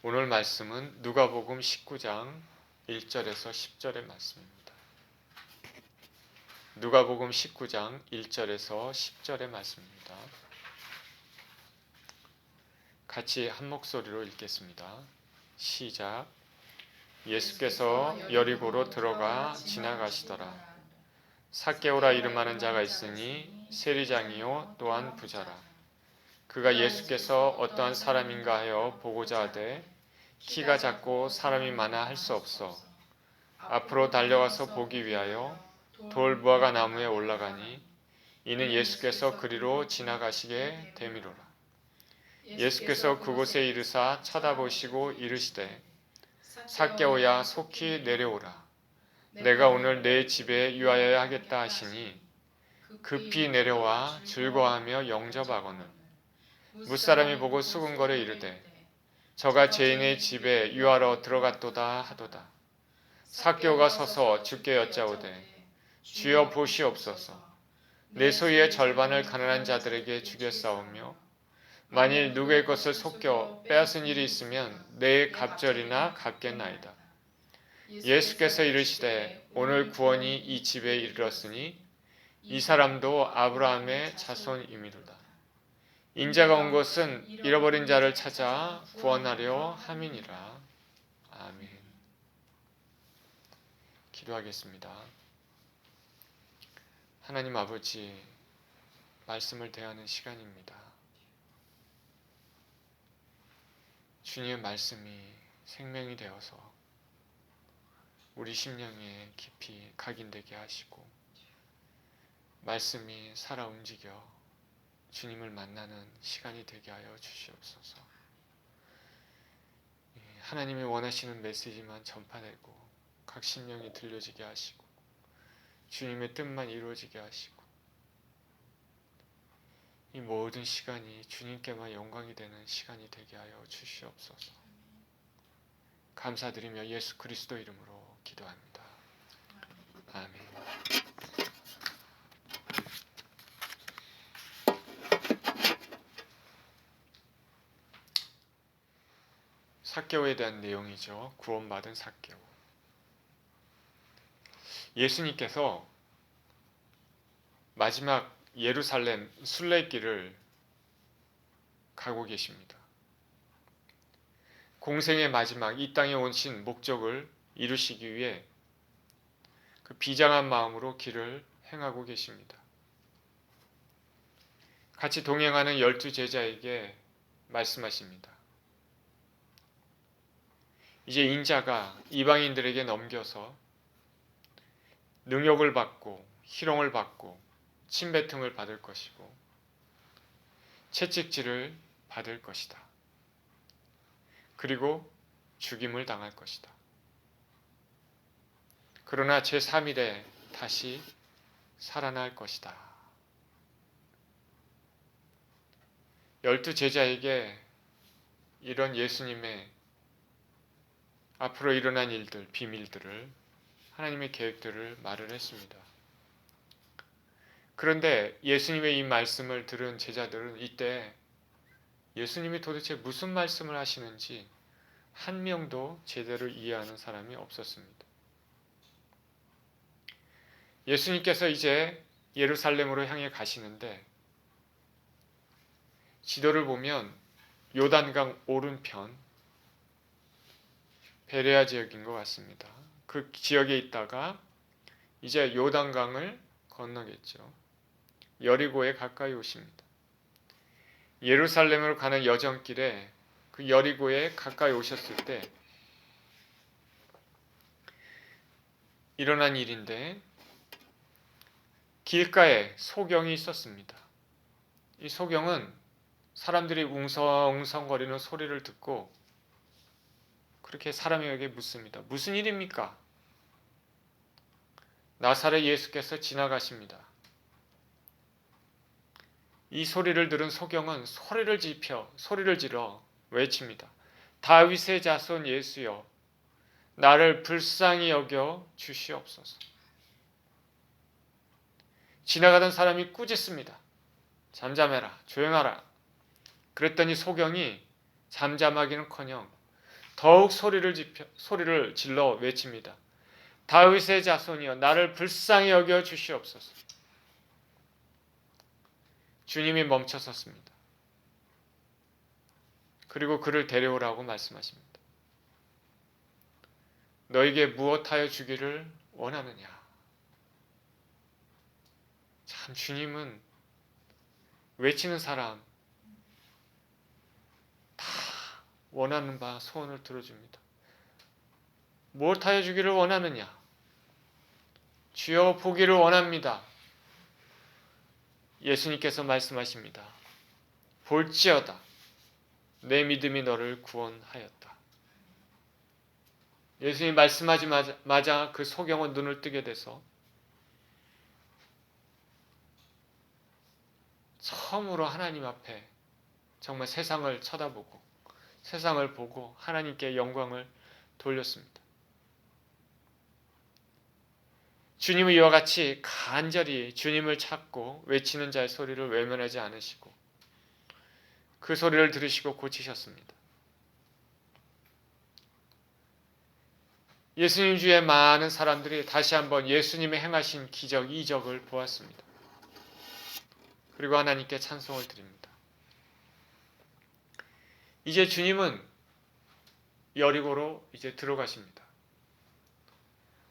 오늘 말씀은 누가복음 19장 1절에서 10절의 말씀입니다. 누가복음 19장 1절에서 10절의 말씀입니다. 같이 한 목소리로 읽겠습니다. 시작. 예수께서 여리고로 들어가 지나가시더라. 삭개오라 이름하는 자가 있으니 세리장이요 또한 부자라. 그가 예수께서 어떠한 사람인가 하여 보고자 하되 키가 작고 사람이 많아 할 수 없어 앞으로 달려가서 보기 위하여 돌 무화과 나무에 올라가니 이는 예수께서 그리로 지나가시게 됨이로라. 예수께서 그곳에 이르사 쳐다보시고 이르시되 삭개오야 속히 내려오라. 내가 오늘 내 집에 유하여야 하겠다 하시니 급히 내려와 즐거워하며 영접하거늘 무사람이 보고 수군거려 이르되 저가 죄인의 집에 유하러 들어갔도다 하도다. 삭개오가 서서 주께 여짜오되 주여 보시옵소서. 내 소유의 절반을 가난한 자들에게 주겠사오며 만일 누구의 것을 속여 빼앗은 일이 있으면 내 갑절이나 갚겠나이다. 예수께서 이르시되 오늘 구원이 이 집에 이르렀으니 이 사람도 아브라함의 자손이미로다. 인자가 온 것은 잃어버린 자를 찾아 구원하려 함이니라. 아멘. 기도하겠습니다. 하나님 아버지, 말씀을 대하는 시간입니다. 주님의 말씀이 생명이 되어서 우리 심령에 깊이 각인되게 하시고 말씀이 살아 움직여 주님을 만나는 시간이 되게 하여 주시옵소서. 하나님이 원하시는 메시지만 전파되고 각 심령이 들려지게 하시고 주님의 뜻만 이루어지게 하시고 이 모든 시간이 주님께만 영광이 되는 시간이 되게 하여 주시옵소서. 감사드리며 예수 그리스도 이름으로 기도합니다. 아멘. 삭개오에 대한 내용이죠. 구원받은 삭개오. 예수님께서 마지막 예루살렘 순례길을 가고 계십니다. 공생의 마지막 이 땅에 오신 목적을 이루시기 위해 그 비장한 마음으로 길을 행하고 계십니다. 같이 동행하는 12 제자에게 말씀하십니다. 이제 인자가 이방인들에게 넘겨서 능욕을 받고 희롱을 받고 침뱉음을 받을 것이고 채찍질을 받을 것이다. 그리고 죽임을 당할 것이다. 그러나 제3일에 다시 살아날 것이다. 12 제자에게 이런 예수님의 앞으로 일어난 일들, 비밀들을 하나님의 계획들을 말을 했습니다. 그런데 예수님의 이 말씀을 들은 제자들은 이때 예수님이 도대체 무슨 말씀을 하시는지 한 명도 제대로 이해하는 사람이 없었습니다. 예수님께서 이제 예루살렘으로 향해 가시는데 지도를 보면 요단강 오른편 베레아 지역인 것 같습니다. 그 지역에 있다가 이제 요단강을 건너겠죠. 여리고에 가까이 오십니다. 예루살렘으로 가는 여정길에 그 여리고에 가까이 오셨을 때 일어난 일인데 길가에 소경이 있었습니다. 이 소경은 사람들이 웅성웅성거리는 소리를 듣고 그렇게 사람에게 묻습니다. 무슨 일입니까? 나사렛 예수께서 지나가십니다. 이 소리를 들은 소경은 소리를 질러 외칩니다. 다윗의 자손 예수여, 나를 불쌍히 여겨 주시옵소서. 지나가던 사람이 꾸짖습니다. 잠잠해라, 조용하라. 그랬더니 소경이 잠잠하기는커녕 더욱 소리를 질러 외칩니다. 다윗의 자손이여 나를 불쌍히 여겨 주시옵소서. 주님이 멈춰섰습니다. 그리고 그를 데려오라고 말씀하십니다. 너에게 무엇하여 주기를 원하느냐. 참 주님은 외치는 사람 다 원하는 바 소원을 들어줍니다. 무엇하여 주기를 원하느냐. 주여 보기를 원합니다. 예수님께서 말씀하십니다. 볼지어다 내 믿음이 너를 구원하였다. 예수님이 말씀하자마자 그 소경은 눈을 뜨게 돼서 처음으로 하나님 앞에 정말 세상을 쳐다보고 세상을 보고 하나님께 영광을 돌렸습니다. 주님은 이와 같이 간절히 주님을 찾고 외치는 자의 소리를 외면하지 않으시고 그 소리를 들으시고 고치셨습니다. 예수님 주에 많은 사람들이 다시 한번 예수님의 행하신 기적, 이적을 보았습니다. 그리고 하나님께 찬송을 드립니다. 이제 주님은 여리고로 이제 들어가십니다.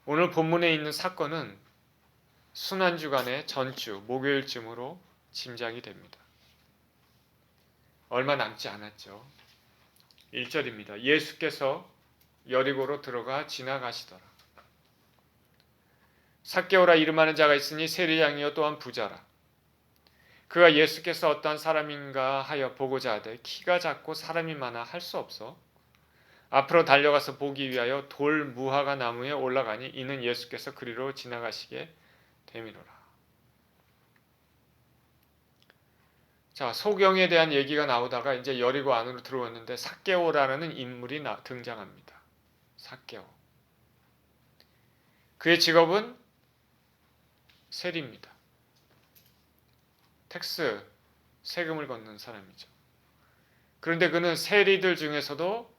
오늘 본문에 있는 사건은 순환주간의 전주, 목요일쯤으로 짐작이 됩니다. 얼마 남지 않았죠. 1절입니다. 예수께서 여리고로 들어가 지나가시더라. 삭개오라 이름하는 자가 있으니 세리장이요 또한 부자라. 그가 예수께서 어떠한 사람인가 하여 보고자 하되 키가 작고 사람이 많아 할 수 없어 앞으로 달려가서 보기 위하여 돌 무화과 나무에 올라가니 이는 예수께서 그리로 지나가시게 됨이로라. 자, 소경에 대한 얘기가 나오다가 이제 여리고 안으로 들어왔는데 삭개오라는 인물이 등장합니다. 삭개오. 그의 직업은 세리입니다. 세금을 걷는 사람이죠. 그런데 그는 세리들 중에서도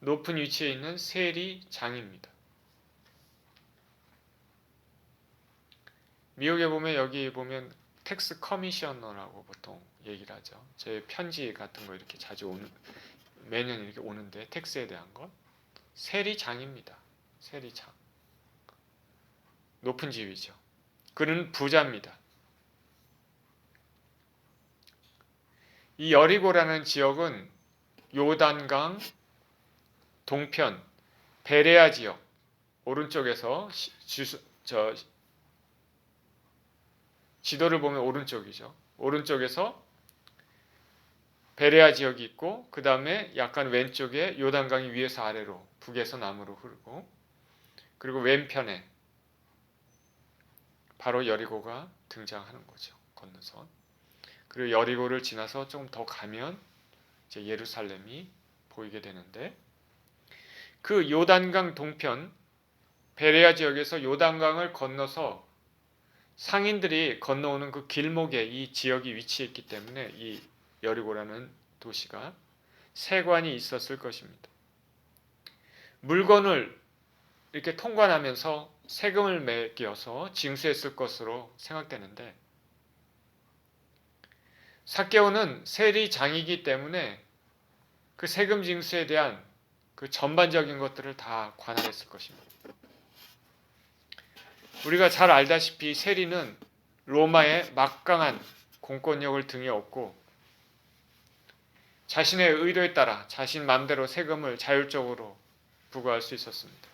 높은 위치에 있는 세리장입니다. 미국에 보면 여기 보면 텍스 커미셔너라고 보통 얘기를 하죠. 제 편지 같은 거 이렇게 자주 매년 이렇게 오는데 텍스에 대한 것 세리장입니다. 세리장. 높은 지위죠. 그는 부자입니다. 이 여리고라는 지역은 요단강 동편 베레아 지역 오른쪽에서 지도를 보면 오른쪽이죠. 오른쪽에서 베레아 지역이 있고 그 다음에 약간 왼쪽에 요단강이 위에서 아래로 북에서 남으로 흐르고 그리고 왼편에 바로 여리고가 등장하는 거죠. 건너선. 그리고 여리고를 지나서 좀 더 가면 이제 예루살렘이 보이게 되는데 그 요단강 동편 베레아 지역에서 요단강을 건너서 상인들이 건너오는 그 길목에 이 지역이 위치해 있기 때문에 이 여리고라는 도시가 세관이 있었을 것입니다. 물건을 이렇게 통관하면서 세금을 매겨서 징수했을 것으로 생각되는데 삭개오는 세리장이기 때문에 그 세금 징수에 대한 그 전반적인 것들을 다 관할했을 것입니다. 우리가 잘 알다시피 세리는 로마의 막강한 공권력을 등에 업고 자신의 의도에 따라 자신 마음대로 세금을 자율적으로 부과할 수 있었습니다.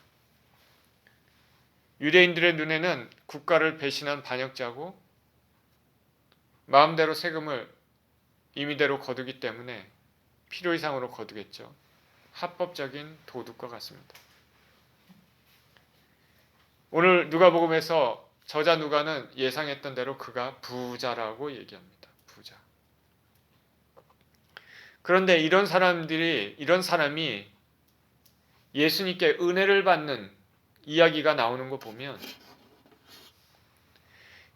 유대인들의 눈에는 국가를 배신한 반역자고 마음대로 세금을 임의대로 거두기 때문에 필요 이상으로 거두겠죠. 합법적인 도둑과 같습니다. 오늘 누가복음에서 저자 누가는 예상했던 대로 그가 부자라고 얘기합니다. 부자. 그런데 이런 사람이 예수님께 은혜를 받는 이야기가 나오는 거 보면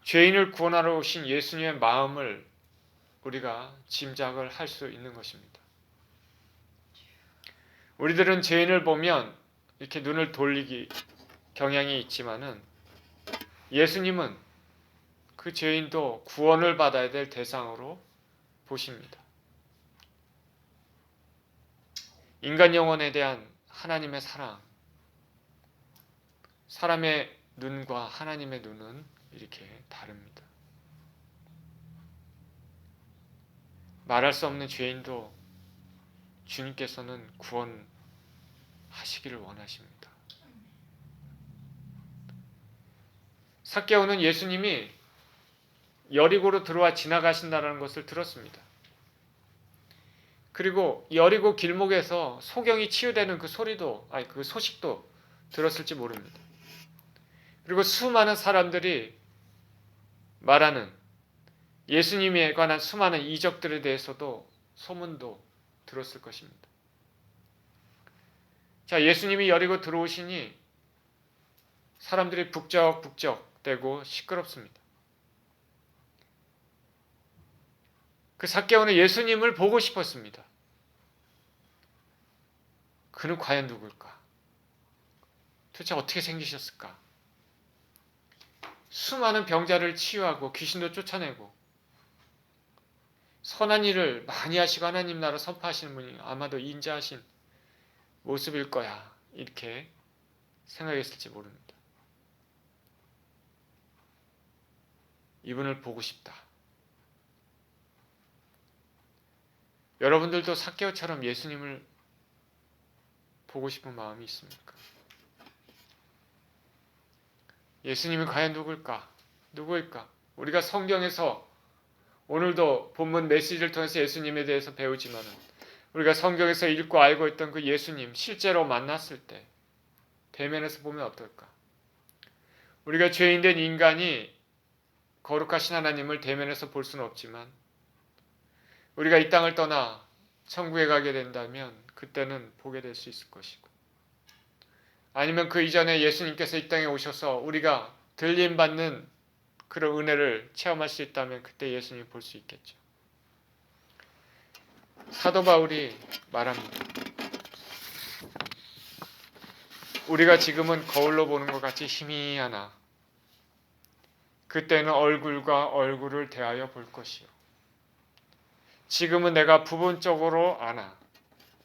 죄인을 구원하러 오신 예수님의 마음을 우리가 짐작을 할 수 있는 것입니다. 우리들은 죄인을 보면 이렇게 눈을 돌리기 경향이 있지만은 예수님은 그 죄인도 구원을 받아야 될 대상으로 보십니다. 인간 영혼에 대한 하나님의 사랑, 사람의 눈과 하나님의 눈은 이렇게 다릅니다. 말할 수 없는 죄인도 주님께서는 구원하시기를 원하십니다. 삭개오는 예수님이 여리고로 들어와 지나가신다는 것을 들었습니다. 그리고 여리고 길목에서 소경이 치유되는 그 소식도 들었을지 모릅니다. 그리고 수많은 사람들이 말하는 예수님에 관한 수많은 이적들에 대해서도 소문도 들었을 것입니다. 자, 예수님이 여리고 들어오시니 사람들이 북적북적대고 시끄럽습니다. 그 삭개오는 예수님을 보고 싶었습니다. 그는 과연 누굴까? 도대체 어떻게 생기셨을까? 수많은 병자를 치유하고 귀신도 쫓아내고 선한 일을 많이 하시고 하나님 나라 선포하시는 분이 아마도 인자하신 모습일 거야. 이렇게 생각했을지 모릅니다. 이분을 보고 싶다. 여러분들도 삭개오처럼 예수님을 보고 싶은 마음이 있습니까? 예수님이 과연 누구일까? 우리가 성경에서 오늘도 본문 메시지를 통해서 예수님에 대해서 배우지만 우리가 성경에서 읽고 알고 있던 그 예수님 실제로 만났을 때 대면에서 보면 어떨까? 우리가 죄인된 인간이 거룩하신 하나님을 대면에서 볼 수는 없지만 우리가 이 땅을 떠나 천국에 가게 된다면 그때는 보게 될 수 있을 것이고 아니면 그 이전에 예수님께서 이 땅에 오셔서 우리가 들림받는 그런 은혜를 체험할 수 있다면 그때 예수님 볼 수 있겠죠. 사도 바울이 말합니다. 우리가 지금은 거울로 보는 것 같이 희미하나 그때는 얼굴과 얼굴을 대하여 볼 것이요. 지금은 내가 부분적으로 아나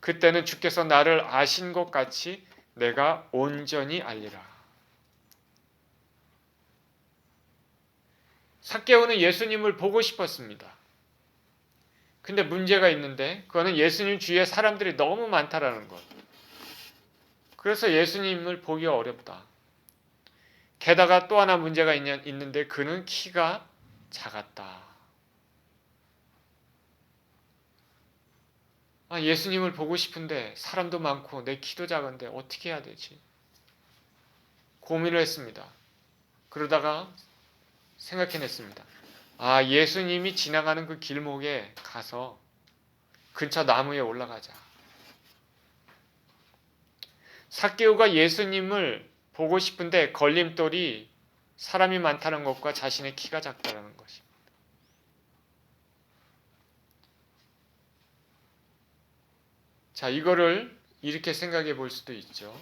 그때는 주께서 나를 아신 것 같이 내가 온전히 알리라. 삭개오는 예수님을 보고 싶었습니다. 근데 문제가 있는데 그거는 예수님 주위에 사람들이 너무 많다라는 것. 그래서 예수님을 보기가 어렵다. 게다가 또 하나 문제가 있는데 그는 키가 작았다. 예수님을 보고 싶은데 사람도 많고 내 키도 작은데 어떻게 해야 되지? 고민을 했습니다. 그러다가 생각해냈습니다. 예수님이 지나가는 그 길목에 가서 근처 나무에 올라가자. 삭개오가 예수님을 보고 싶은데 걸림돌이 사람이 많다는 것과 자신의 키가 작다는 것입니다. 자, 이거를 이렇게 생각해 볼 수도 있죠.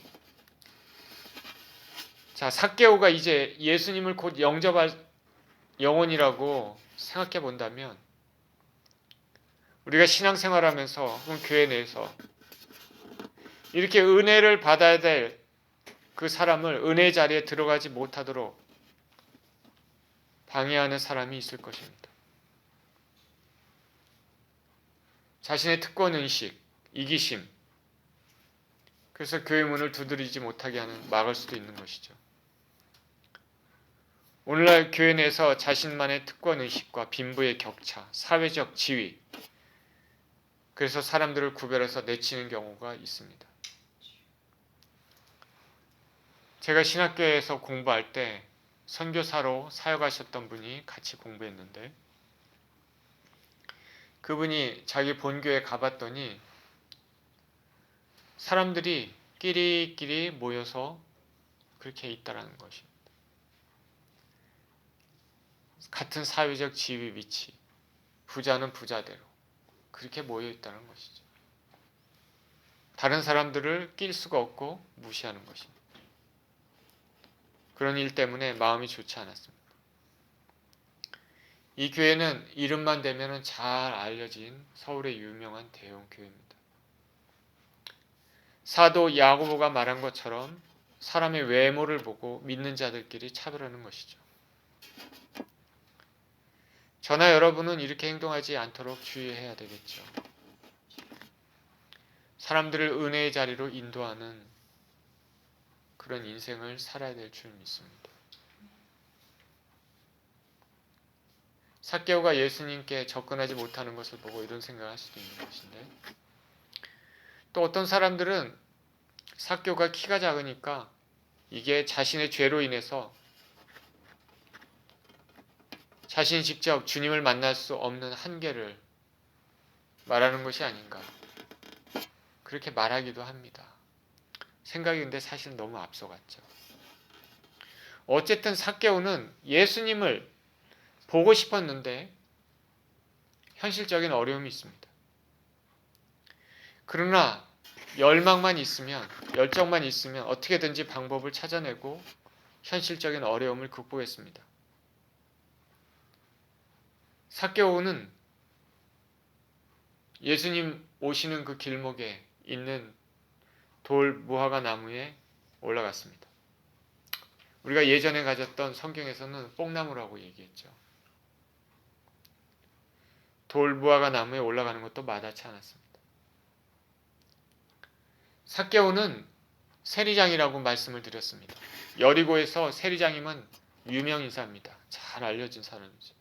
자, 삭개오가 이제 예수님을 곧 영접할 영혼이라고 생각해 본다면 우리가 신앙생활하면서 혹은 교회 내에서 이렇게 은혜를 받아야 될 그 사람을 은혜의 자리에 들어가지 못하도록 방해하는 사람이 있을 것입니다. 자신의 특권의식, 이기심, 그래서 교회 문을 두드리지 못하게 하는 막을 수도 있는 것이죠. 오늘날 교회 내에서 자신만의 특권의식과 빈부의 격차, 사회적 지위, 그래서 사람들을 구별해서 내치는 경우가 있습니다. 제가 신학교에서 공부할 때 선교사로 사역하셨던 분이 같이 공부했는데 그분이 자기 본교에 가봤더니 사람들이 끼리끼리 모여서 그렇게 있다라는 것입니다. 같은 사회적 지위 위치, 부자는 부자대로 그렇게 모여 있다는 것이죠. 다른 사람들을 낄 수가 없고 무시하는 것입니다. 그런 일 때문에 마음이 좋지 않았습니다. 이 교회는 이름만 대면 잘 알려진 서울의 유명한 대형 교회입니다. 사도 야고보가 말한 것처럼 사람의 외모를 보고 믿는 자들끼리 차별하는 것이죠. 저나 여러분은 이렇게 행동하지 않도록 주의해야 되겠죠. 사람들을 은혜의 자리로 인도하는 그런 인생을 살아야 될 줄 믿습니다. 삭개오가 예수님께 접근하지 못하는 것을 보고 이런 생각을 할 수도 있는 것인데, 또 어떤 사람들은 삭개오가 키가 작으니까 이게 자신의 죄로 인해서 자신이 직접 주님을 만날 수 없는 한계를 말하는 것이 아닌가, 그렇게 말하기도 합니다. 생각이 근데 사실 너무 앞서갔죠. 어쨌든 삭개오는 예수님을 보고 싶었는데 현실적인 어려움이 있습니다. 그러나 열망만 있으면, 열정만 있으면 어떻게든지 방법을 찾아내고 현실적인 어려움을 극복했습니다. 삭개오는 예수님 오시는 그 길목에 있는 돌 무화과 나무에 올라갔습니다. 우리가 예전에 가졌던 성경에서는 뽕나무라고 얘기했죠. 돌 무화과 나무에 올라가는 것도 마다치 않았습니다. 삭개오는 세리장이라고 말씀을 드렸습니다. 여리고에서 세리장이면 유명 인사입니다. 잘 알려진 사람이죠.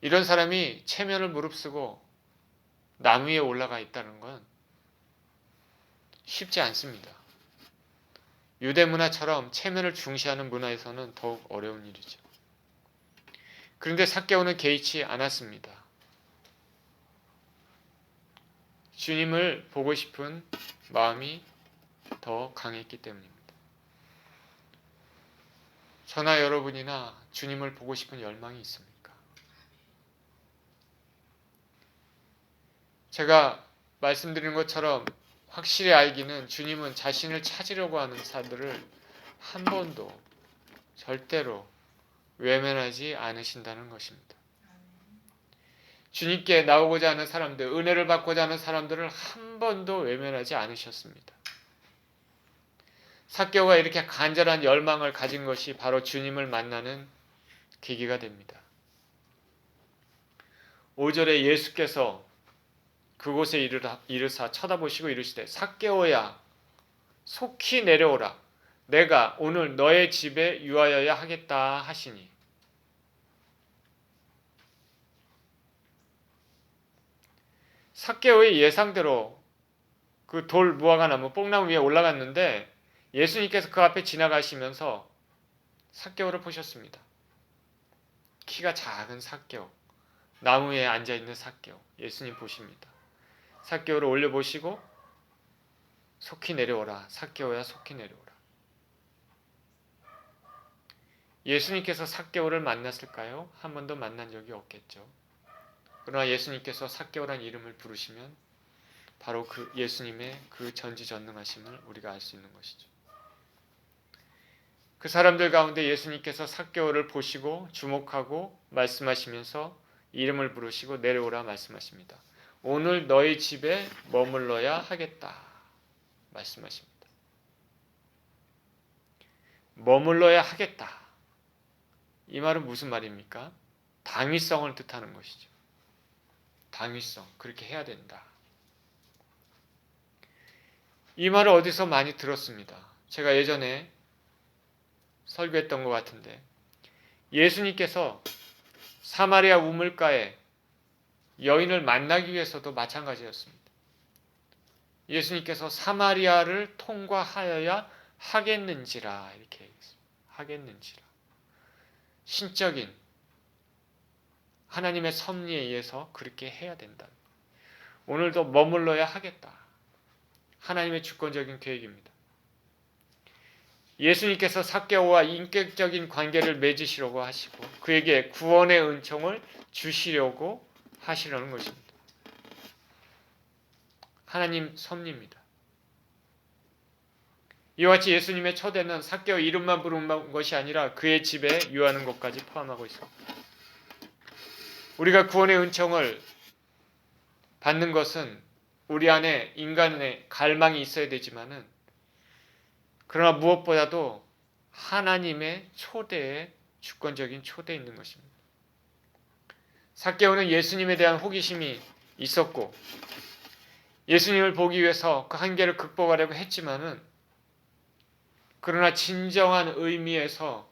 이런 사람이 체면을 무릅쓰고 나무 위에 올라가 있다는 건 쉽지 않습니다. 유대 문화처럼 체면을 중시하는 문화에서는 더욱 어려운 일이죠. 그런데 삭개오는 개의치 않았습니다. 주님을 보고 싶은 마음이 더 강했기 때문입니다. 저나 여러분이나 주님을 보고 싶은 열망이 있습니까? 제가 말씀드린 것처럼 확실히 알기는 주님은 자신을 찾으려고 하는 사람들을 한 번도 절대로 외면하지 않으신다는 것입니다. 주님께 나오고자 하는 사람들, 은혜를 받고자 하는 사람들을 한 번도 외면하지 않으셨습니다. 삭개오가 이렇게 간절한 열망을 가진 것이 바로 주님을 만나는 계기가 됩니다. 5절에 예수께서 그곳에 이르사 쳐다보시고 이르시되 삭개오야 속히 내려오라 내가 오늘 너의 집에 유하여야 하겠다 하시니, 삭개오의 예상대로 그 돌 무화과 나무 뽕나무 위에 올라갔는데 예수님께서 그 앞에 지나가시면서 삭개오를 보셨습니다. 키가 작은 삭개오, 나무에 앉아있는 삭개오, 예수님 보십니다. 삭개오를 올려보시고 속히 내려오라 삭개오야 속히 내려오라. 예수님께서 삭개오를 만났을까요? 한 번도 만난 적이 없겠죠. 그러나 예수님께서 삭개오란 이름을 부르시면 바로 그 예수님의 그 전지전능하심을 우리가 알 수 있는 것이죠. 그 사람들 가운데 예수님께서 삭개오를 보시고 주목하고 말씀하시면서 이름을 부르시고 내려오라 말씀하십니다. 오늘 너희 집에 머물러야 하겠다 말씀하십니다. 머물러야 하겠다. 이 말은 무슨 말입니까? 당위성을 뜻하는 것이죠. 당위성, 그렇게 해야 된다. 이 말을 어디서 많이 들었습니다. 제가 예전에 설교했던 것 같은데, 예수님께서 사마리아 우물가에 여인을 만나기 위해서도 마찬가지였습니다. 예수님께서 사마리아를 통과하여야 하겠는지라 이렇게 얘기했습니다. 하겠는지라. 신적인 하나님의 섭리에 의해서 그렇게 해야 된다. 오늘도 머물러야 하겠다. 하나님의 주권적인 계획입니다. 예수님께서 삭개오와 인격적인 관계를 맺으시려고 하시고 그에게 구원의 은총을 주시려고 하시려는 것입니다. 하나님 섭리입니다. 이와 같이 예수님의 초대는 삭개오 이름만 부르는 것이 아니라 그의 집에 유하는 것까지 포함하고 있습니다. 우리가 구원의 은총을 받는 것은 우리 안에 인간의 갈망이 있어야 되지만은, 그러나 무엇보다도 하나님의 초대에, 주권적인 초대에 있는 것입니다. 삭개오는 예수님에 대한 호기심이 있었고 예수님을 보기 위해서 그 한계를 극복하려고 했지만은, 그러나 진정한 의미에서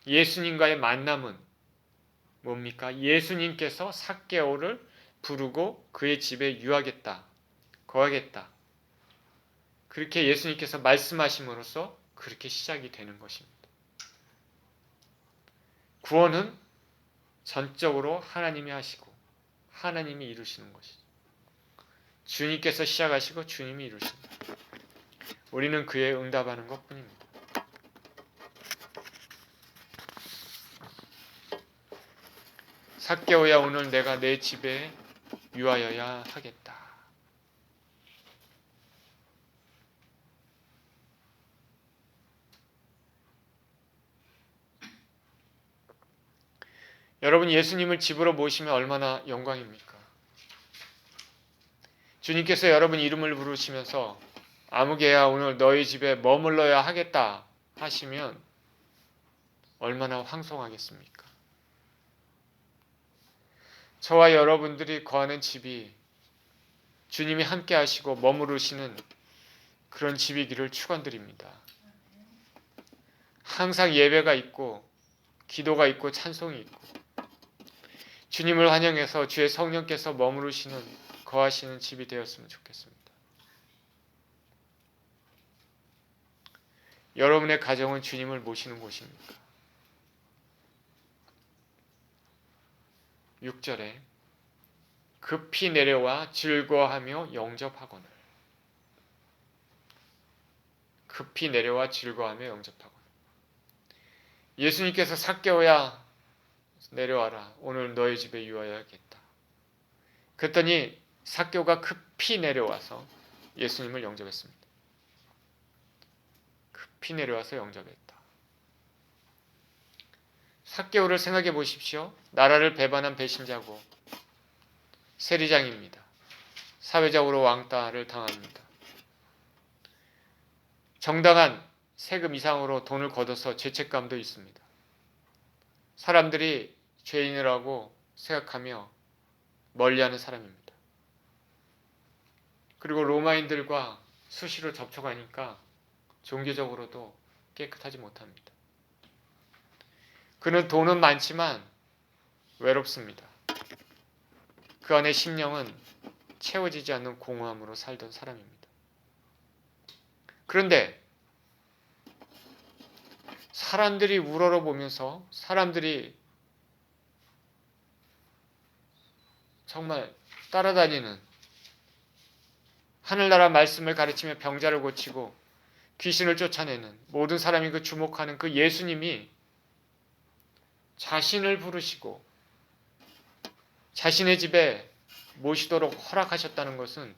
예수님과의 만남은 뭡니까? 예수님께서 삭개오를 부르고 그의 집에 유하겠다, 거하겠다, 그렇게 예수님께서 말씀하심으로써 그렇게 시작이 되는 것입니다. 구원은 전적으로 하나님이 하시고 하나님이 이루시는 것이죠. 주님께서 시작하시고 주님이 이루십니다. 우리는 그에 응답하는 것뿐입니다. 삭개오야, 오늘 내가 내 집에 유하여야 하겠다. 여러분, 예수님을 집으로 모시면 얼마나 영광입니까? 주님께서 여러분 이름을 부르시면서 아무개야 오늘 너희 집에 머물러야 하겠다 하시면 얼마나 황송하겠습니까? 저와 여러분들이 거하는 집이 주님이 함께 하시고 머무르시는 그런 집이기를 축원드립니다. 항상 예배가 있고 기도가 있고 찬송이 있고 주님을 환영해서 주의 성령께서 머무르시는, 거하시는 집이 되었으면 좋겠습니다. 여러분의 가정은 주님을 모시는 곳입니까? 6절에 급히 내려와 즐거워하며 영접하거늘. 급히 내려와 즐거워하며 영접하거늘. 예수님께서 삭개오야 내려와라, 오늘 너희 집에 유하여야겠다. 그랬더니 삭개오가 급히 내려와서 예수님을 영접했습니다. 급히 내려와서 영접했다. 삭개오를 생각해 보십시오. 나라를 배반한 배신자고 세리장입니다. 사회적으로 왕따를 당합니다. 정당한 세금 이상으로 돈을 걷어서 죄책감도 있습니다. 사람들이 죄인이라고 생각하며 멀리하는 사람입니다. 그리고 로마인들과 수시로 접촉하니까 종교적으로도 깨끗하지 못합니다. 그는 돈은 많지만 외롭습니다. 그 안에 심령은 채워지지 않는 공허함으로 살던 사람입니다. 그런데 사람들이 우러러보면서, 사람들이 정말 따라다니는, 하늘나라 말씀을 가르치며 병자를 고치고 귀신을 쫓아내는 모든 사람이 그 주목하는 그 예수님이 자신을 부르시고 자신의 집에 모시도록 허락하셨다는 것은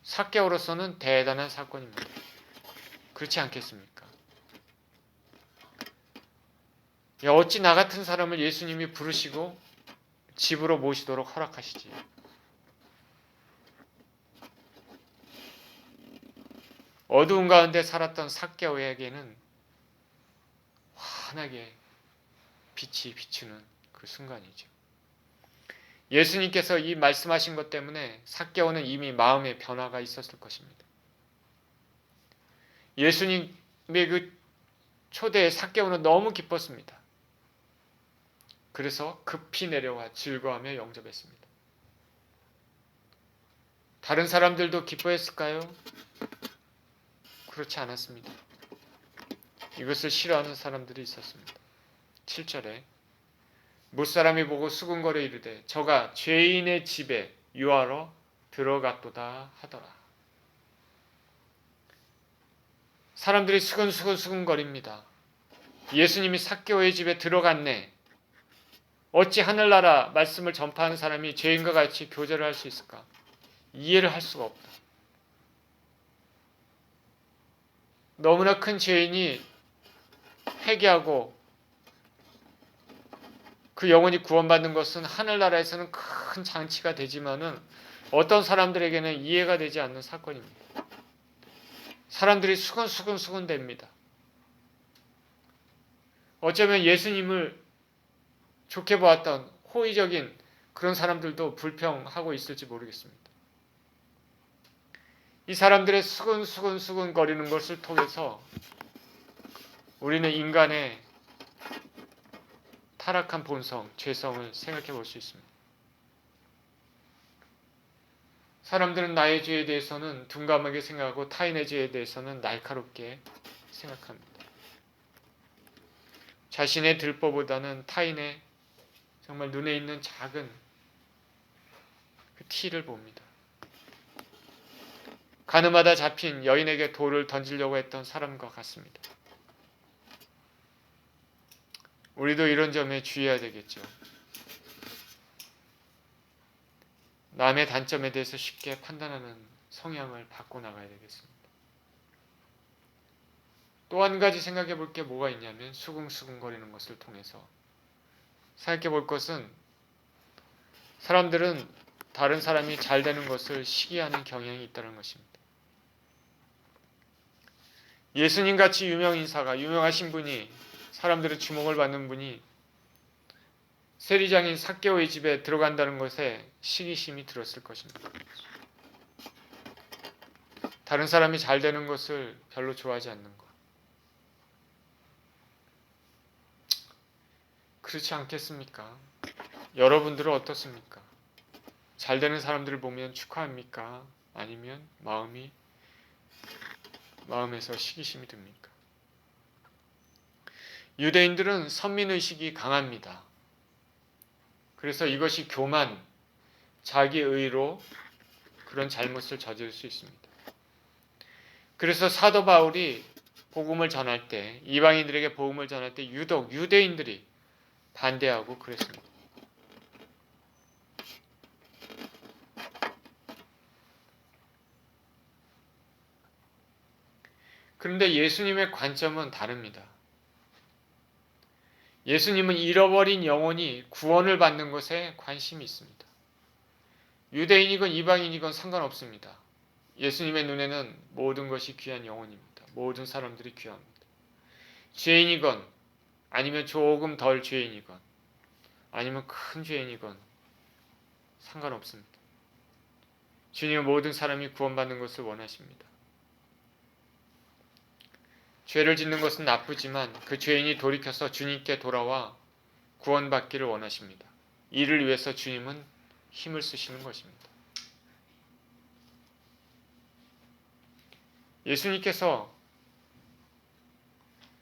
삭개오로서는 대단한 사건입니다. 그렇지 않겠습니까? 어찌 나 같은 사람을 예수님이 부르시고 집으로 모시도록 허락하시지? 어두운 가운데 살았던 삭개오에게는 환하게 빛이 비추는 그 순간이죠. 예수님께서 이 말씀하신 것 때문에 삭개오는 이미 마음의 변화가 있었을 것입니다. 예수님의 그 초대에 삭개오는 너무 기뻤습니다. 그래서 급히 내려와 즐거워하며 영접했습니다. 다른 사람들도 기뻐했을까요? 그렇지 않았습니다. 이것을 싫어하는 사람들이 있었습니다. 7절에 무사람이 보고 수군거려 이르되 저가 죄인의 집에 유하러 들어갔도다 하더라. 사람들이 수근거립니다. 예수님이 삭개오의 집에 들어갔네. 어찌 하늘나라 말씀을 전파하는 사람이 죄인과 같이 교제를 할 수 있을까? 이해를 할 수가 없다. 너무나 큰 죄인이 회개하고 그 영혼이 구원받는 것은 하늘나라에서는 큰 장치가 되지만은 어떤 사람들에게는 이해가 되지 않는 사건입니다. 사람들이 수근수근 됩니다. 어쩌면 예수님을 좋게 보았던 호의적인 그런 사람들도 불평하고 있을지 모르겠습니다. 이 사람들의 수근수근 거리는 것을 통해서 우리는 인간의 타락한 본성, 죄성을 생각해 볼 수 있습니다. 사람들은 나의 죄에 대해서는 둔감하게 생각하고 타인의 죄에 대해서는 날카롭게 생각합니다. 자신의 들보보다는 타인의 정말 눈에 있는 작은 그 티를 봅니다. 가늠하다 잡힌 여인에게 돌을 던지려고 했던 사람과 같습니다. 우리도 이런 점에 주의해야 되겠죠. 남의 단점에 대해서 쉽게 판단하는 성향을 바꿔 나가야 되겠습니다. 또 한 가지 생각해 볼 게 뭐가 있냐면 수긍수긍거리는 것을 통해서 생각해 볼 것은 사람들은 다른 사람이 잘 되는 것을 시기하는 경향이 있다는 것입니다. 예수님같이 유명인사가 유명하신 분이 사람들의 주목을 받는 분이 세리장인 삭개오의 집에 들어간다는 것에 시기심이 들었을 것입니다. 다른 사람이 잘 되는 것을 별로 좋아하지 않는 것. 그렇지 않겠습니까? 여러분들은 어떻습니까? 잘 되는 사람들을 보면 축하합니까? 아니면 마음에서 시기심이 듭니까? 유대인들은 선민의식이 강합니다. 그래서 이것이 교만, 자기의로 그런 잘못을 저지를 수 있습니다. 그래서 사도 바울이 복음을 전할 때, 이방인들에게 복음을 전할 때 유독 유대인들이 반대하고 그랬습니다. 그런데 예수님의 관점은 다릅니다. 예수님은 잃어버린 영혼이 구원을 받는 것에 관심이 있습니다. 유대인이건 이방인이건 상관없습니다. 예수님의 눈에는 모든 것이 귀한 영혼입니다. 모든 사람들이 귀합니다. 죄인이건 아니면 조금 덜 죄인이건 아니면 큰 죄인이건 상관없습니다. 주님은 모든 사람이 구원받는 것을 원하십니다. 죄를 짓는 것은 나쁘지만 그 죄인이 돌이켜서 주님께 돌아와 구원받기를 원하십니다. 이를 위해서 주님은 힘을 쓰시는 것입니다. 예수님께서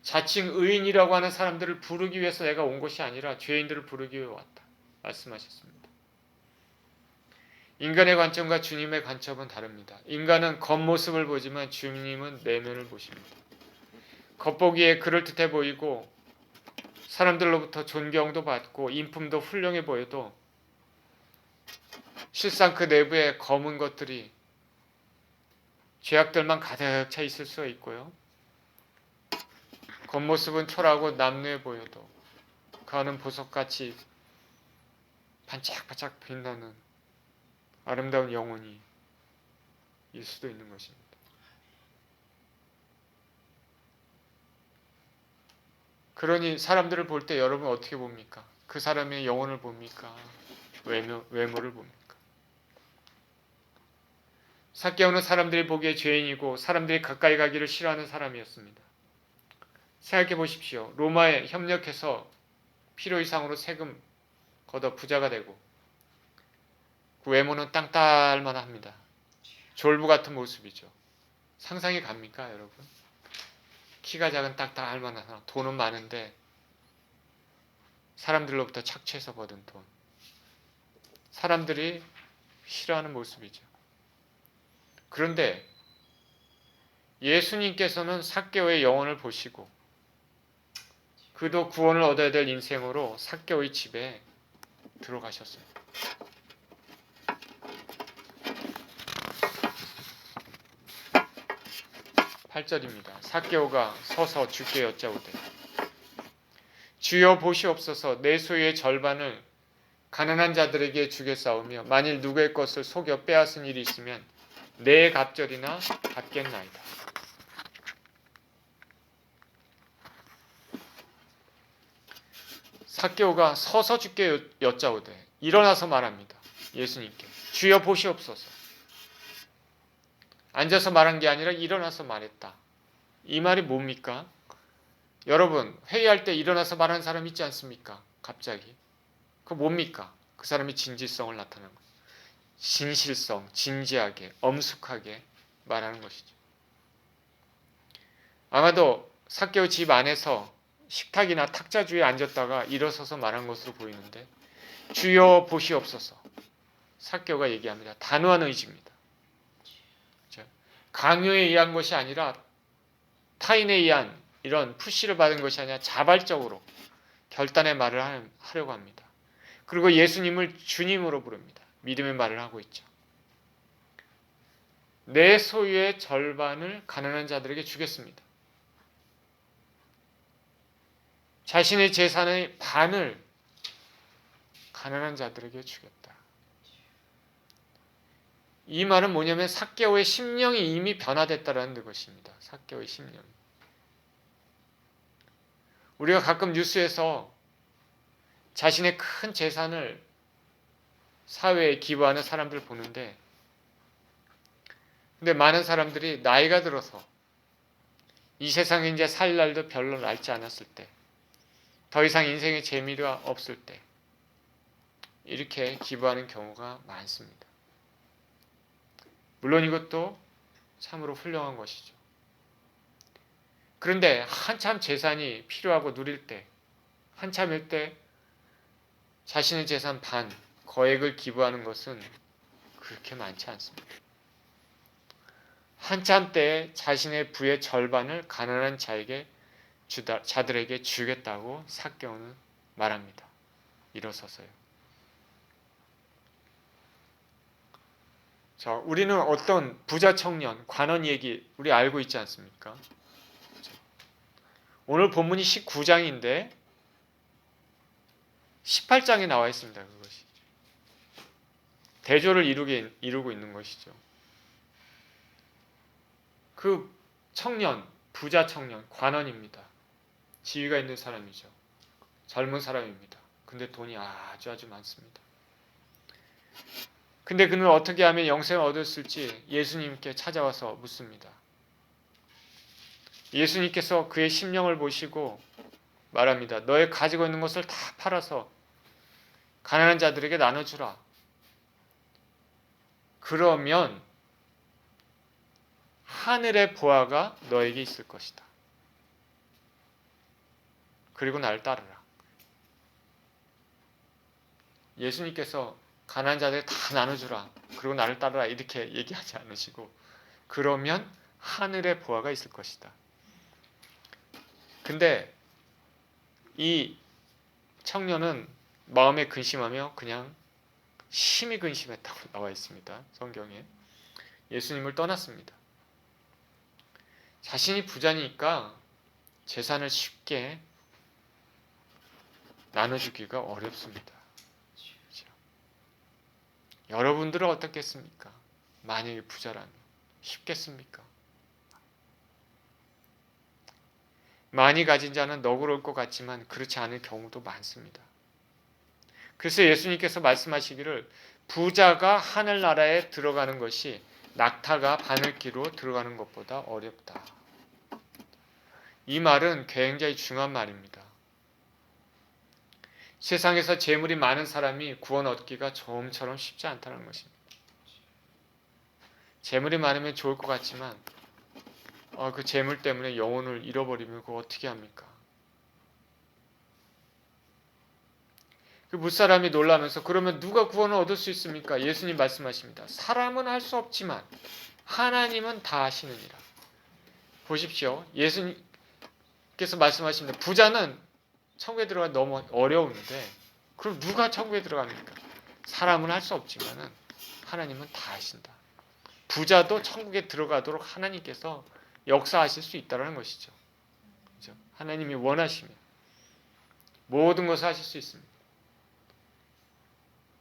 자칭 의인이라고 하는 사람들을 부르기 위해서 내가 온 것이 아니라 죄인들을 부르기 위해 왔다 말씀하셨습니다. 인간의 관점과 주님의 관점은 다릅니다. 인간은 겉모습을 보지만 주님은 내면을 보십니다. 겉보기에 그럴듯해 보이고 사람들로부터 존경도 받고 인품도 훌륭해 보여도 실상 그 내부에 검은 것들이 죄악들만 가득 차 있을 수가 있고요. 겉모습은 초라하고 남루해 보여도 그 안은 보석같이 반짝반짝 빛나는 아름다운 영혼이 일 수도 있는 것입니다. 그러니 사람들을 볼 때 여러분 어떻게 봅니까? 그 사람의 영혼을 봅니까? 외모를 봅니까? 삭개오는 사람들이 보기에 죄인이고 사람들이 가까이 가기를 싫어하는 사람이었습니다. 생각해 보십시오. 로마에 협력해서 필요 이상으로 세금 걷어 부자가 되고 그 외모는 땅딸만 합니다. 졸부 같은 모습이죠. 상상이 갑니까 여러분? 키가 작은 땅딸만 하나 돈은 많은데 사람들로부터 착취해서 받은 돈. 사람들이 싫어하는 모습이죠. 그런데 예수님께서는 삭개오의 영혼을 보시고 그도 구원을 얻어야 될 인생으로 삭개오의 집에 들어가셨어요. 8절입니다. 삭개오가 서서 주께 여짜오되 주여 보시옵소서 내 소유의 절반을 가난한 자들에게 주겠사오며 만일 누구의 것을 속여 빼앗은 일이 있으면 내 갑절이나 받겠나이다. 삭개오가 서서 주께 여짜오되 일어나서 말합니다. 예수님께 주여 보시옵소서. 앉아서 말한 게 아니라 일어나서 말했다. 이 말이 뭡니까? 여러분 회의할 때 일어나서 말하는 사람 있지 않습니까? 갑자기. 그 뭡니까? 그 사람이 진지성을 나타내는 거예요. 진실성, 진지하게, 엄숙하게 말하는 것이죠. 아마도 삭개오 집 안에서 식탁이나 탁자 주위에 앉았다가 일어서서 말한 것으로 보이는데 주여 보시옵소서. 삭개오가 얘기합니다. 단호한 의지입니다. 강요에 의한 것이 아니라 타인에 의한 이런 푸시를 받은 것이 아니라 자발적으로 결단의 말을 하려고 합니다. 그리고 예수님을 주님으로 부릅니다. 믿음의 말을 하고 있죠. 내 소유의 절반을 가난한 자들에게 주겠습니다. 자신의 재산의 반을 가난한 자들에게 주겠다. 이 말은 뭐냐면 삭개오의 심령이 이미 변화됐다는 것입니다. 삭개오의 심령. 우리가 가끔 뉴스에서 자신의 큰 재산을 사회에 기부하는 사람들 보는데, 근데 많은 사람들이 나이가 들어서 이 세상에 이제 살 날도 별로 남지 않았을 때, 더 이상 인생의 재미가 없을 때 이렇게 기부하는 경우가 많습니다. 물론 이것도 참으로 훌륭한 것이죠. 그런데 한참 재산이 필요하고 누릴 때, 한참일 때 자신의 재산 반, 거액을 기부하는 것은 그렇게 많지 않습니다. 한참 때에 자신의 부의 절반을 가난한 자들에게 주겠다고 삭개오는 말합니다. 일어서서요. 자, 우리는 어떤 부자 청년, 관원 얘기 우리 알고 있지 않습니까? 오늘 본문이 19장인데 18장에 나와 있습니다. 그것이 대조를 이루고 있는 것이죠. 그 청년, 부자 청년, 관원입니다. 지위가 있는 사람이죠. 젊은 사람입니다. 근데 돈이 아주 많습니다. 근데 그는 어떻게 하면 영생을 얻었을지 예수님께 찾아와서 묻습니다. 예수님께서 그의 심령을 보시고 말합니다. 너의 가지고 있는 것을 다 팔아서 가난한 자들에게 나눠주라. 그러면 하늘의 보화가 너에게 있을 것이다. 그리고 나를 따르라. 예수님께서 가난한 자들에게 다 나눠주라. 그리고 나를 따르라. 이렇게 얘기하지 않으시고 그러면 하늘의 보화가 있을 것이다. 근데 이 청년은 마음에 근심하며 그냥 심히 근심했다고 나와 있습니다. 성경에. 예수님을 떠났습니다. 자신이 부자니까 재산을 쉽게 나눠주기가 어렵습니다. 그렇죠? 여러분들은 어떻겠습니까? 만약에 부자라면 쉽겠습니까? 많이 가진 자는 너그러울 것 같지만 그렇지 않을 경우도 많습니다. 그래서 예수님께서 말씀하시기를 부자가 하늘나라에 들어가는 것이 낙타가 바늘기로 들어가는 것보다 어렵다. 이 말은 굉장히 중요한 말입니다. 세상에서 재물이 많은 사람이 구원 얻기가 좀처럼 쉽지 않다는 것입니다. 재물이 많으면 좋을 것 같지만 그 재물 때문에 영혼을 잃어버리면 그거 어떻게 합니까? 그 무사람이 놀라면서 그러면 누가 구원을 얻을 수 있습니까? 예수님 말씀하십니다. 사람은 할 수 없지만 하나님은 다 하시느니라. 보십시오. 예수님께서 말씀하십니다. 부자는 천국에 들어가 너무 어려운데 그럼 누가 천국에 들어갑니까? 사람은 할 수 없지만 하나님은 다 하신다. 부자도 천국에 들어가도록 하나님께서 역사하실 수 있다는 것이죠. 그렇죠? 하나님이 원하시면 모든 것을 하실 수 있습니다.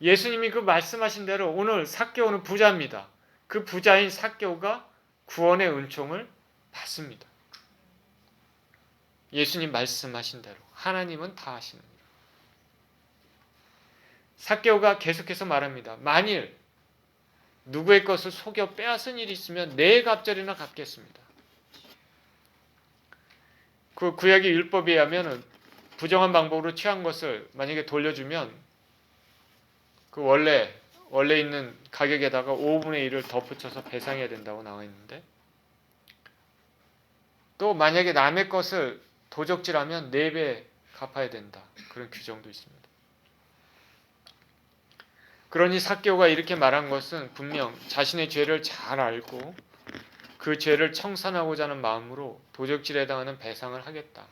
예수님이 그 말씀하신 대로 오늘 삭개오는 부자입니다. 그 부자인 삭개오가 구원의 은총을 받습니다. 예수님 말씀하신 대로 하나님은 다 하시느니라. 삭개오가 계속해서 말합니다. 만일 누구의 것을 속여 빼앗은 일이 있으면 네 갑절이나 갚겠습니다. 그 구약의 율법에 의하면 부정한 방법으로 취한 것을 만약에 돌려주면 그 원래 있는 가격에다가 5분의 1을 덧붙여서 배상해야 된다고 나와 있는데, 또 만약에 남의 것을 도적질하면 4배 갚아야 된다. 그런 규정도 있습니다. 그러니 삭개오가 이렇게 말한 것은 분명 자신의 죄를 잘 알고 그 죄를 청산하고자 하는 마음으로 도적질에 해당하는 배상을 하겠다.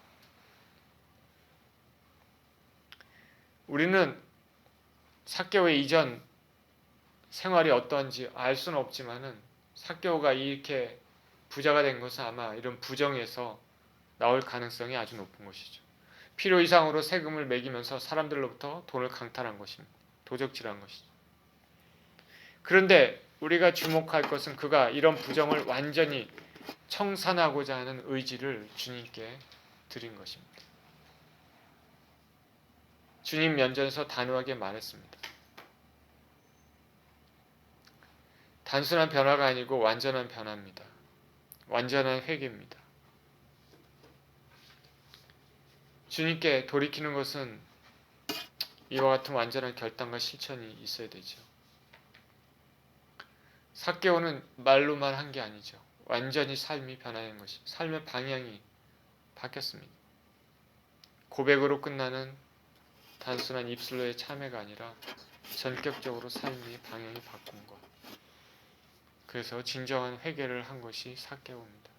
우리는 삭개오의 이전 생활이 어떠한지 알 수는 없지만은 삭개오가 이렇게 부자가 된 것은 아마 이런 부정에서 나올 가능성이 아주 높은 것이죠. 필요 이상으로 세금을 매기면서 사람들로부터 돈을 강탈한 것입니다. 도적질한 것이죠. 그런데 우리가 주목할 것은 그가 이런 부정을 완전히 청산하고자 하는 의지를 주님께 드린 것입니다. 주님 면전에서 단호하게 말했습니다. 단순한 변화가 아니고 완전한 변화입니다. 완전한 회개입니다. 주님께 돌이키는 것은 이와 같은 완전한 결단과 실천이 있어야 되죠. 삭개오는 말로만 한 게 아니죠. 완전히 삶이 변화된 것이, 삶의 방향이 바뀌었습니다. 고백으로 끝나는 단순한 입술로의 참회가 아니라 전격적으로 삶의 방향이 바꾼 것. 그래서 진정한 회개를 한 것이 삭개오입니다.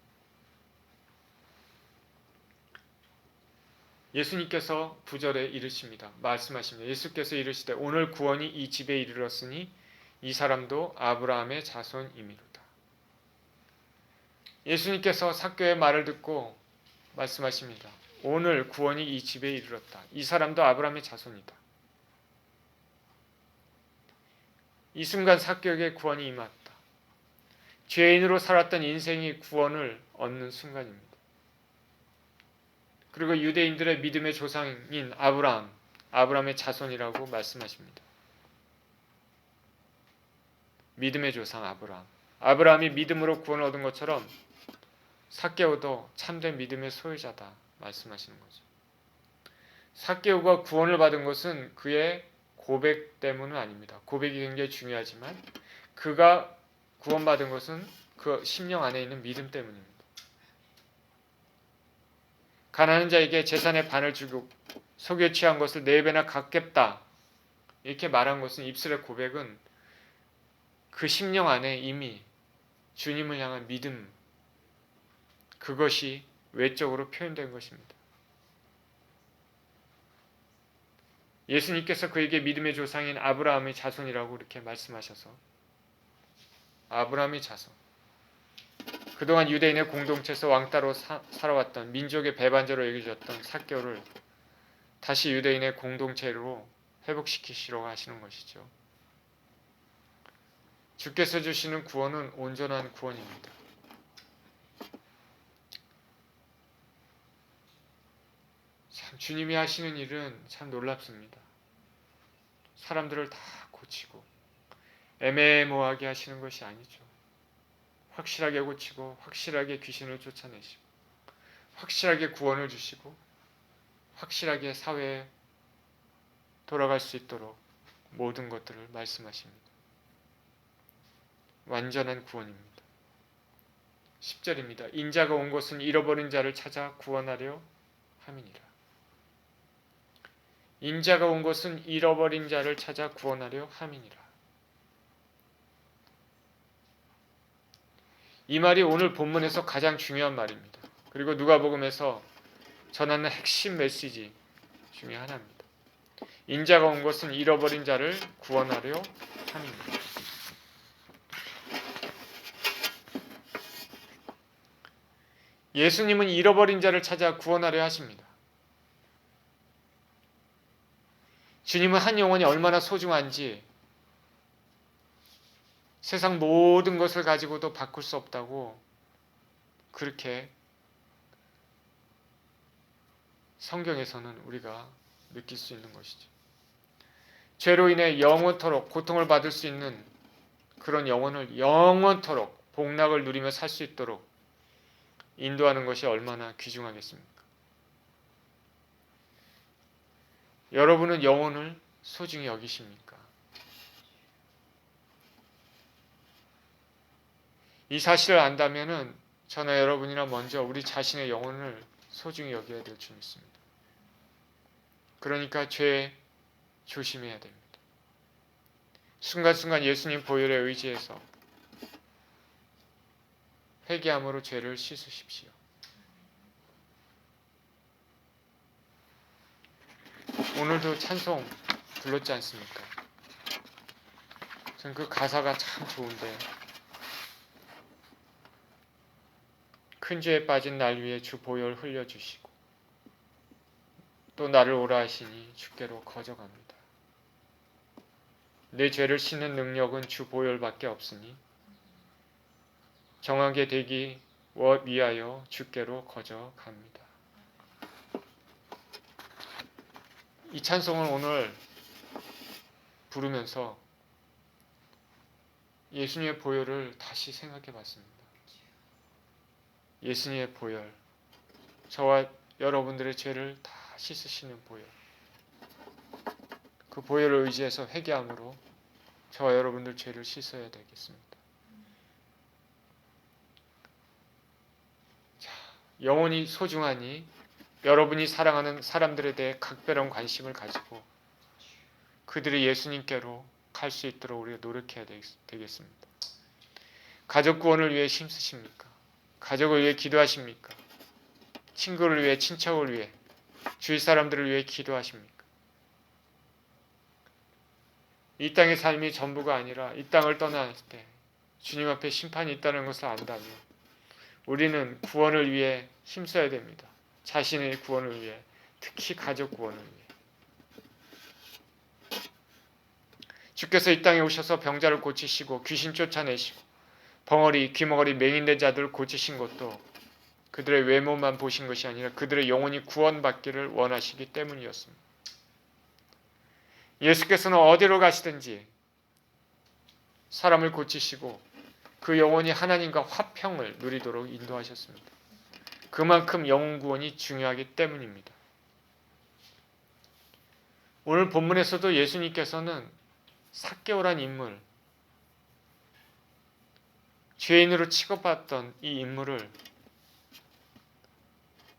예수님께서 9절에 이르십니다. 말씀하십니다. 예수께서 이르시되 오늘 구원이 이 집에 이르렀으니 이 사람도 아브라함의 자손이미로다. 예수님께서 삭개오의 말을 듣고 말씀하십니다. 오늘 구원이 이 집에 이르렀다. 이 사람도 아브라함의 자손이다. 이 순간 삭개오에게 구원이 임했다. 죄인으로 살았던 인생이 구원을 얻는 순간입니다. 그리고 유대인들의 믿음의 조상인 아브라함의 자손이라고 말씀하십니다. 믿음의 조상 아브라함이 믿음으로 구원을 얻은 것처럼 삭개오도 참된 믿음의 소유자다 말씀하시는 거죠. 삭개오가 구원을 받은 것은 그의 고백 때문은 아닙니다. 고백이 굉장히 중요하지만 그가 구원받은 것은 그 심령 안에 있는 믿음 때문입니다. 가난한 자에게 재산의 반을 주고 속여 취한 것을 4배나 갚겠다 이렇게 말한 것은 입술의 고백은 그 심령 안에 이미 주님을 향한 믿음, 그것이 외적으로 표현된 것입니다. 예수님께서 그에게 믿음의 조상인 아브라함의 자손이라고 이렇게 말씀하셔서 아브라함의 자손, 그동안 유대인의 공동체에서 왕따로 살아왔던 민족의 배반자로 여겨졌던 삭개오를 다시 유대인의 공동체로 회복시키시려고 하시는 것이죠. 주께서 주시는 구원은 온전한 구원입니다. 참 주님이 하시는 일은 참 놀랍습니다. 사람들을 다 고치고 애매모호하게 하시는 것이 아니죠. 확실하게 고치고 확실하게 귀신을 쫓아내시고 확실하게 구원을 주시고 확실하게 사회에 돌아갈 수 있도록 모든 것들을 말씀하십니다. 완전한 구원입니다. 10절입니다. 인자가 온 것은 잃어버린 자를 찾아 구원하려 함이니라. 인자가 온 것은 잃어버린 자를 찾아 구원하려 함이니라. 이 말이 오늘 본문에서 가장 중요한 말입니다. 그리고 누가복음에서 전하는 핵심 메시지 중에 하나입니다. 인자가 온 것은 잃어버린 자를 구원하려 함입니다. 예수님은 잃어버린 자를 찾아 구원하려 하십니다. 주님은 한 영혼이 얼마나 소중한지 세상 모든 것을 가지고도 바꿀 수 없다고 그렇게 성경에서는 우리가 느낄 수 있는 것이죠. 죄로 인해 영원토록 고통을 받을 수 있는 그런 영혼을 영원토록 복락을 누리며 살 수 있도록 인도하는 것이 얼마나 귀중하겠습니까? 여러분은 영혼을 소중히 여기십니까? 이 사실을 안다면은 저나 여러분이나 먼저 우리 자신의 영혼을 소중히 여겨야 될 줄 믿습니다. 그러니까 죄에 조심해야 됩니다. 순간순간 예수님 보혈에 의지해서 회개함으로 죄를 씻으십시오. 오늘도 찬송 불렀지 않습니까? 저는 그 가사가 참 좋은데, 큰 죄에 빠진 날 위해 주 보혈 흘려주시고 또 나를 오라 하시니 주께로 거저갑니다. 내 죄를 씻는 능력은 주 보혈밖에 없으니 정하게 되기 위하여 주께로 거저갑니다. 이 찬송을 오늘 부르면서 예수님의 보혈을 다시 생각해 봤습니다. 예수님의 보혈, 저와 여러분들의 죄를 다 씻으시는 보혈, 그 보혈을 의지해서 회개함으로 저와 여러분들 죄를 씻어야 되겠습니다. 자, 영혼이 소중하니 여러분이 사랑하는 사람들에 대해 각별한 관심을 가지고 그들이 예수님께로 갈 수 있도록 우리가 노력해야 되겠습니다. 가족 구원을 위해 힘쓰십니까? 가족을 위해 기도하십니까? 친구를 위해, 친척을 위해, 주위 사람들을 위해 기도하십니까? 이 땅의 삶이 전부가 아니라 이 땅을 떠날 때 주님 앞에 심판이 있다는 것을 안다면 우리는 구원을 위해 힘써야 됩니다. 자신의 구원을 위해, 특히 가족 구원을 위해. 주께서 이 땅에 오셔서 병자를 고치시고 귀신 쫓아내시고 벙어리, 귀머거리, 맹인된 자들을 고치신 것도 그들의 외모만 보신 것이 아니라 그들의 영혼이 구원받기를 원하시기 때문이었습니다. 예수께서는 어디로 가시든지 사람을 고치시고 그 영혼이 하나님과 화평을 누리도록 인도하셨습니다. 그만큼 영혼 구원이 중요하기 때문입니다. 오늘 본문에서도 예수님께서는 삭개오란 인물, 죄인으로 취급받던 이 인물을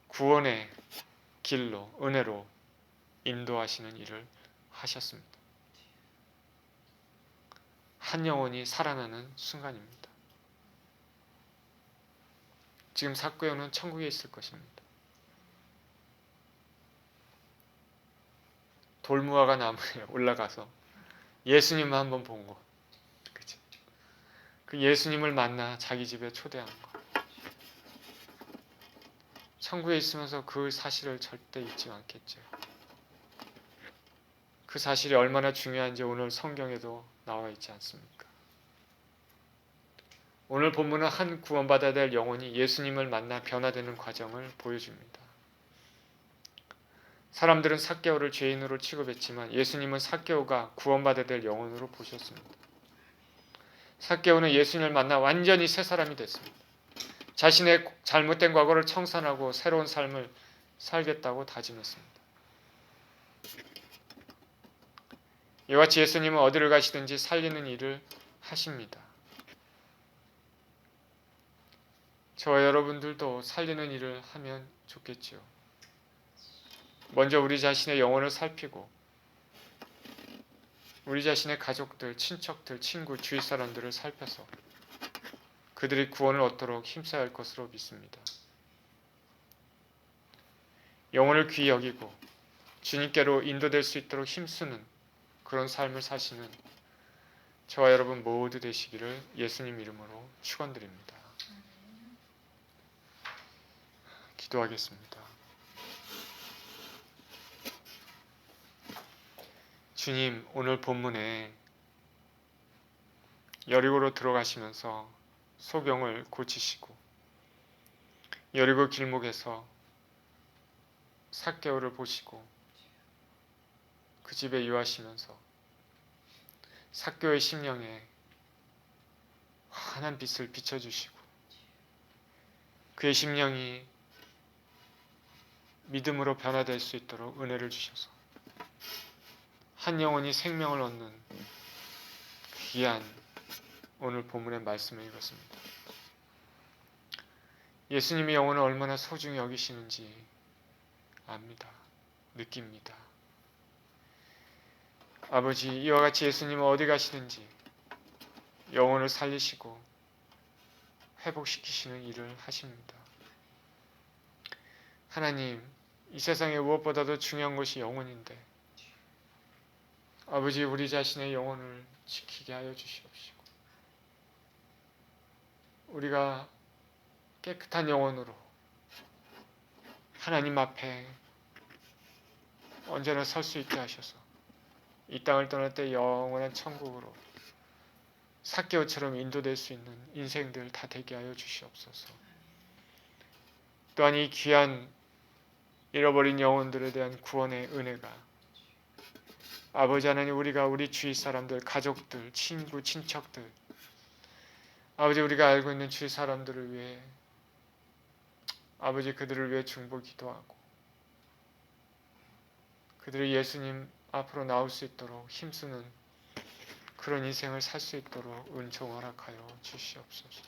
구원의 길로, 은혜로 인도하시는 일을 하셨습니다. 한 영혼이 살아나는 순간입니다. 지금 삭개오는 천국에 있을 것입니다. 돌무화과 나무에 올라가서 예수님만 한번 본 거. 그치? 그 예수님을 만나 자기 집에 초대한 거. 천국에 있으면서 그 사실을 절대 잊지 않겠죠. 그 사실이 얼마나 중요한지 오늘 성경에도 나와 있지 않습니까? 오늘 본문은 한 구원받아야 될 영혼이 예수님을 만나 변화되는 과정을 보여줍니다. 사람들은 삭개오를 죄인으로 취급했지만 예수님은 삭개오가 구원받아야 될 영혼으로 보셨습니다. 삭개오는 예수님을 만나 완전히 새 사람이 됐습니다. 자신의 잘못된 과거를 청산하고 새로운 삶을 살겠다고 다짐했습니다. 이와 같이 예수님은 어디를 가시든지 살리는 일을 하십니다. 저와 여러분들도 살리는 일을 하면 좋겠죠. 먼저 우리 자신의 영혼을 살피고 우리 자신의 가족들, 친척들, 친구, 주위 사람들을 살펴서 그들이 구원을 얻도록 힘써야 할 것으로 믿습니다. 영혼을 귀히 여기고 주님께로 인도될 수 있도록 힘쓰는 그런 삶을 사시는 저와 여러분 모두 되시기를 예수님 이름으로 축원드립니다. 기도하겠습니다. 주님, 오늘 본문에 여리고로 들어가시면서 소경을 고치시고 여리고 길목에서 삭개오를 보시고 그 집에 유하시면서 삭개오의 심령에 환한 빛을 비춰주시고 그의 심령이 믿음으로 변화될 수 있도록 은혜를 주셔서 한 영혼이 생명을 얻는 귀한 오늘 본문의 말씀을 읽었습니다. 예수님의 영혼을 얼마나 소중히 여기시는지 압니다. 느낍니다. 아버지, 이와 같이 예수님은 어디 가시든지 영혼을 살리시고 회복시키시는 일을 하십니다. 하나님, 이 세상에 무엇보다도 중요한 것이 영혼인데 아버지, 우리 자신의 영혼을 지키게 하여 주시옵시고 우리가 깨끗한 영혼으로 하나님 앞에 언제나 설 수 있게 하셔서 이 땅을 떠날 때 영원한 천국으로 삭개오처럼 인도될 수 있는 인생들 다 되게 하여 주시옵소서. 또한 이 귀한 잃어버린 영혼들에 대한 구원의 은혜가 아버지 하나님, 우리가 우리 주위 사람들, 가족들, 친구, 친척들, 아버지, 우리가 알고 있는 주위 사람들을 위해 아버지, 그들을 위해 중보 기도하고 그들이 예수님 앞으로 나올 수 있도록 힘쓰는 그런 인생을 살 수 있도록 은총 허락하여 주시옵소서.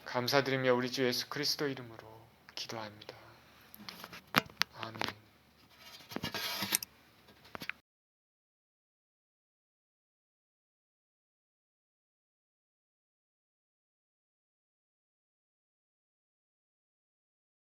감사드리며 우리 주 예수 그리스도 이름으로 기도합니다.